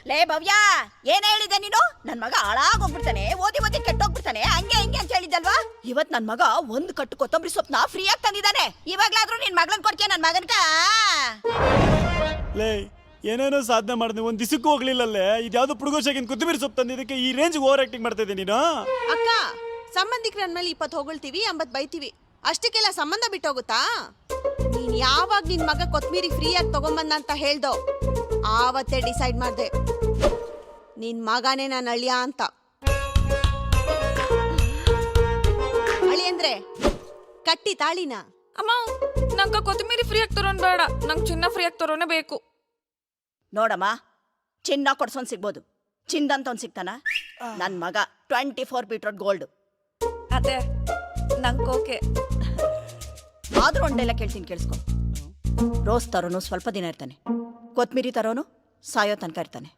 ಲೇ ಭವ್ಯ, ಏನ್ ಹೇಳಿದೆ ನೀನು? ನನ್ ಮಗ ಹಾಳಾಗೋಗ್ಬಿಡ್ತಾನೆ, ಓದಿ ಓದಿ ಕೆಟ್ಟೋಗ್ಬಿಡ್ತಾನೆ, ಹಂಗೆ ಹಿಂಗೆ ಅಂತ ಹೇಳಿದ್ದಲ್ವಾ? ಇವತ್ ನನ್ ಮಗ ಒಂದ್ ಕಟ್ಟು ಕೊತ್ತಂಬರಿ ಸೊಪ್ಪನ್ನ ಫ್ರೀಯಾಗಿ ತಂದಿದ್ದಾನೆ. ಇವಾಗ್ಲಾದ್ರೂ ನಿನ್ ಮಗಳನ್ ಕೊಡ್ತೀಯ ನನ್ ಮಗನ್ಕ? ಲೇ ಏನೇನೋ ಸಾಧನೆ ಮಾಡಿದ್ವಿ, ಒಂದ್ ದಿಸಕ್ಕೂ ಹೋಗ್ಲಿಲ್ಲಲ್ಲೇ. ಇದ್ಯಾವ್ದು ಪುಡುಗೋಶಾಗಿನ ಕೊತ್ತಂಬರಿ ಸೊಪ್ಪು ತಂದಿದ್ದಕ್ಕೆ ಈ ರೇಂಜ್ ಓವರ್ ಆಕ್ಟಿಂಗ್ ಮಾಡ್ತಾ ಇದ್ದೀನಿ ನೀನು. ಅಕ್ಕ, ಸಂಬಂಧಿಕರ ಅಂದ್ಮೇಲೆ 20 ಹೊಗಳ್ತೀವಿ 80 ಬೈತೀವಿ, ಅಷ್ಟಕ್ಕೆಲ್ಲ ಸಂಬಂಧ ಬಿಟ್ಟೋಗುತ್ತಾ? ನೀನ್ ಯಾವಾಗ ನಿನ್ ಮಗ ಕೊತ್ಮೀರಿ ಫ್ರೀಯಾಗಿ ತಗೊಂಬಂದ ಅಂತ ಹೇಳ್ದೋ ಆವತ್ತೇ ಡಿಸೈಡ್ ಮಾಡ್ದೆ ನಿನ್ ಮಗನೇ ನಾನು ಅಳಿಯ ಅಂತ. ಅಳಿ ಅಂದ್ರೆ ಕಟ್ಟಿ ತಾಳಿನ. ಅಮ್ಮ, ನಂಗೆ ಕೊತ್ತಂಬರಿ ಫ್ರೀಯಾಗಿ ತರೋನ್ ಬೇಡ, ನಂಗೆ ಚಿನ್ನ ಫ್ರೀಯಾಗಿ ತರೋನೇ ಬೇಕು. ನೋಡಮ್ಮ, ಚಿನ್ನ ಕೊಡ್ಸೋನ್ ಸಿಗ್ಬೋದು, ಚಿಂದಂತ ಸಿಗ್ತಾನ? ನನ್ ಮಗ 24 ಬೀಟ್ರೋಟ್ ಗೋಲ್ಡ್. ಅದೇ ನಂಗೆ ಓಕೆ. ಆದ್ರೂ ಒಂದೆಲ್ಲ ಕೇಳ್ತೀನಿ, ಕೇಳಿಸ್ಕೊ. ರೋಸ್ ತರೋನು ಸ್ವಲ್ಪ ದಿನ ಇರ್ತಾನೆ, ಕೊತ್ಮಿರಿ ತರೋನು ಸಾಯೋ ತನಕ ಇರ್ತಾನೆ.